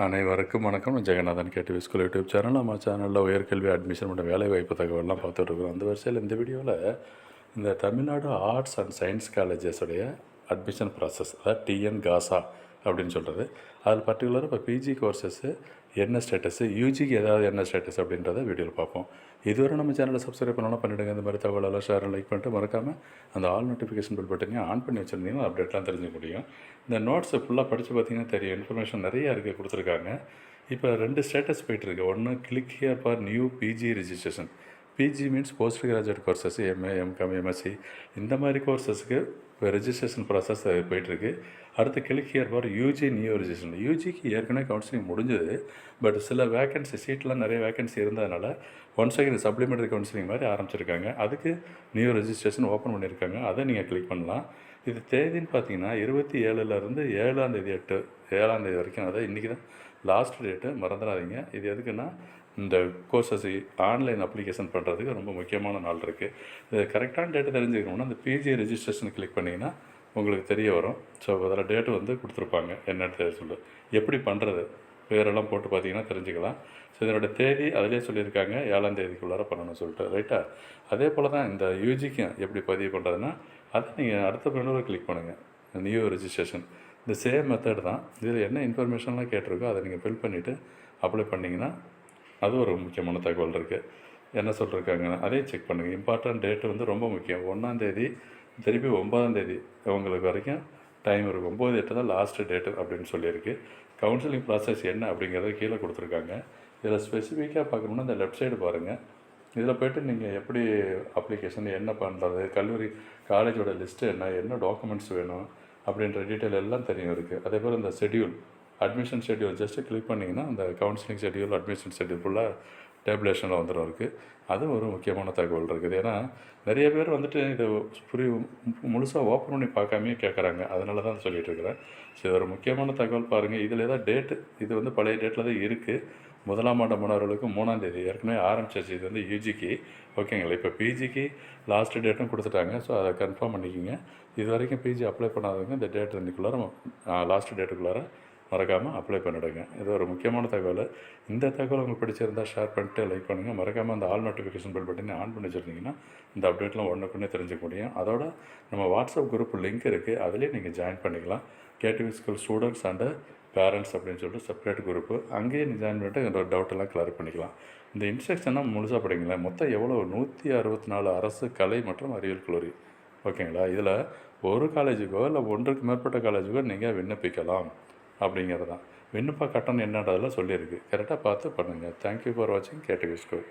அனைவருக்கும் வணக்கம். Jeganathan KTV school YouTube channel. நம்ம சேனலில் உயர்கல்வி அட்மிஷன் மற்றும் வேலைவாய்ப்பு தகவல்லாம் பார்த்துட்ருக்கோம். அந்த வரிசையில் இந்த வீடியோவில் இந்த தமிழ்நாடு ஆர்ட்ஸ் அண்ட் சயின்ஸ் காலேஜஸுடைய அட்மிஷன் ப்ராசஸ், அதாவது டிஎன் காசா அப்படின்னு சொல்கிறது. அதில் பர்டிகுலராக இப்போ பிஜி கோர்சஸ்ஸு என்ன ஸ்டேட்டஸு, யூஜிக்கு ஏதாவது என்ன ஸ்டேட்டஸ் அப்படின்றத வீடியோவில் பார்ப்போம். இதுவரை நம்ம சேனலை சப்ஸ்கிரைப் பண்ணாலும் பண்ணிவிடுங்க. இந்த மாதிரி தகவலெல்லாம் ஷேர் லைக் பண்ணிட்டு மறக்காமல் அந்த ஆல் நோட்டிஃபிகேஷன் பில் பட்டனையும் ஆன் பண்ணி வச்சுருந்தீங்கன்னா அப்டேட்லாம் தெரிஞ்சுக்க முடியும். இந்த நோட்ஸை ஃபுல்லாக படித்து பார்த்திங்கன்னா தெரியும், இன்ஃபர்மேஷன் நிறையா இருக்குது கொடுத்துருக்காங்க. இப்போ 2 ஸ்டேட்டஸ் போய்ட்டுருக்கு. ஒன்று click here for new PG registration. PG means post graduate courses, MA, MCom, MSc இந்த மாதிரி கோர்சஸ்க்கு இப்போ ரெஜிஸ்ட்ரேஷன் ப்ராசஸ் போயிட்டுருக்கு. அடுத்து click here for UG new registration. யூஜிக்கு ஏற்கனவே கவுன்சிலிங் முடிஞ்சது, பட் சில வேக்கன்சி சீட்லாம் நிறைய வேக்கன்சி இருந்ததுனால ஒன்ஸ் அகேன் சப்ளிமெண்ட்ரி கவுன்சிலிங் மாதிரி ஆரம்பிச்சிருக்காங்க. அதுக்கு நியூ ரெஜிஸ்ட்ரேஷன் ஓப்பன் பண்ணியிருக்காங்க. அதை நீங்கள் கிளிக் பண்ணலாம். இது தேதின்னு பார்த்தீங்கன்னா 27லேருந்து 7ஆம் தேதி 7ஆம் தேதி வரைக்கும். அதாவது இன்றைக்கி தான் லாஸ்ட் டேட்டு, மறந்துடாதீங்க. இது எதுக்குன்னா இந்த கோர்சஸ் ஆன்லைன் அப்ளிகேஷன் பண்ணுறதுக்கு ரொம்ப முக்கியமான நாள் இருக்குது. இது கரெக்டான டேட்டு தெரிஞ்சுக்கணுன்னா அந்த பிஜி ரெஜிஸ்ட்ரேஷன் கிளிக் பண்ணிங்கன்னா உங்களுக்கு தெரிய வரும். ஸோ அதில் டேட்டு கொடுத்துருப்பாங்க, என்னென்னு சொல்லு எப்படி பண்ணுறது பேரெல்லாம் போட்டு பார்த்தீங்கன்னா தெரிஞ்சுக்கலாம். ஸோ இதனோட தேதி அதிலே சொல்லியிருக்காங்க, 7ஆம் தேதிக்குள்ளார பண்ணணும்னு சொல்லிட்டு, ரைட்டா? அதே போல் தான் இந்த யூஜிக்கு எப்படி பதிவு பண்ணுறதுன்னா அதை நீங்கள் அடுத்த மெனுவில் கிளிக் பண்ணுங்கள், நியூ ரெஜிஸ்ட்ரேஷன். இந்த சேம் மெத்தட் தான். இதில் என்ன இன்ஃபர்மேஷன்லாம் கேட்டிருக்கோ அதை நீங்கள் ஃபில் பண்ணிவிட்டு அப்ளை பண்ணிங்கன்னா அது ஒரு முக்கியமான தகவல் இருக்குது. என்ன சொல்லியிருக்காங்க அதையும் செக் பண்ணுங்கள். இம்பார்ட்டன்ட் டேட்டு ரொம்ப முக்கியம். 1ஆம் தேதி திருப்பி 9ஆம் தேதி உங்களுக்கு வரைக்கும் டைம் இருக்குது. 9/8 தான் லாஸ்ட்டு டேட்டு அப்படின்னு சொல்லியிருக்கு. கவுன்சிலிங் ப்ராசஸ் என்ன அப்படிங்கிறத கீழே கொடுத்துருக்காங்க. இதில் ஸ்பெசிஃபிக்காக பார்க்கணுன்னா இந்த லெஃப்ட் சைடு பாருங்கள். இதில் போய்ட்டு நீங்கள் எப்படி அப்ளிகேஷன் என்ன பண்ணுறது, கல்லூரி காலேஜோட லிஸ்ட்டு என்ன டாக்குமெண்ட்ஸ் வேணும் அப்படின்ற டீட்டெயில் எல்லாம் தெரியும் இருக்குது. அதே போல் இந்த schedule, admission schedule just click பண்ணிங்கன்னா அந்த கவுன்சிலிங் ஷெட்யூல், அட்மிஷன் ஷெட்யூல் ஃபுல்லாக டேபுலேஷனில் வந்துடும் இருக்குது. அது ஒரு முக்கியமான தகவல் இருக்குது. ஏன்னா நிறைய பேர் இதை முழுசாக ஓப்பன் பண்ணி பார்க்காமே கேட்குறாங்க. அதனால தான் சொல்லிகிட்டு இருக்கிறேன். ஸோ இது ஒரு முக்கியமான தகவல் பாருங்கள். இதில் ஏதாவது டேட்டு இது பழைய டேட்டில் தான் இருக்குது. 1ஆம் ஆண்டு மாணவர்களுக்கு 3ஆம் தேதி ஏற்கனவே ஆரம்பிச்சிச்சு. இது யூஜிக்கு, ஓகேங்களா? இப்போ பிஜிக்கு லாஸ்ட் டேட்டும் கொடுத்துட்டாங்க. ஸோ அதை கன்ஃபார்ம் பண்ணிக்கிங்க. இது வரைக்கும் பிஜி அப்ளை பண்ணாதவங்க இந்த டேட் இன்னைக்குள்ளார லாஸ்ட் டேட்டுக்குள்ளார மறக்காமல் அப்ளை பண்ணிவிடுங்க. இது ஒரு முக்கியமான தகவல். இந்த தகவல் உங்களுக்கு பிடிச்சிருந்தால் ஷேர் பண்ணிட்டு லைக் பண்ணுங்கள். மறக்காமல் அந்த ஆல் நோட்டிஃபிகேஷன் பெல் பட்டனை ஆன் பண்ணி வச்சுருந்தீங்கன்னா இந்த அப்டேட்லாம் ஒன்றுக்குன்னே தெரிஞ்சுக்க முடியும். அதோட நம்ம வாட்ஸ்அப் குரூப் லிங்க் இருக்குது, அதிலே நீங்கள் ஜாயின் பண்ணிக்கலாம். KTV school students and parents அப்படின்னு சொல்லிட்டு செப்பரேட் குரூப்பு. அங்கேயே நீங்கள் ஜாயின் பண்ணிட்டு என்னோட டவுட்டெல்லாம் கிளியர் பண்ணிக்கலாம். இந்த இன்ஸ்ட்ரக்ஷனாக முழுசாக படிங்களேன். மொத்தம் எவ்வளோ 164 அரசு கலை மற்றும் அறிவியல் கல்லூரி, ஓகேங்களா? இதில் ஒரு காலேஜுக்கோ இல்லை ஒன்றுக்கு மேற்பட்ட காலேஜுக்கோ நீங்கள் விண்ணப்பிக்கலாம் அப்படிங்கிறது தான். விண்ணப்ப கட்டணம் என்னன்றதெல்லாம் சொல்லியிருக்கு. கரெக்டாக பார்த்து பண்ணுங்கள். தேங்க்யூ ஃபார் வாட்சிங் கேடிவி ஸ்கூல்.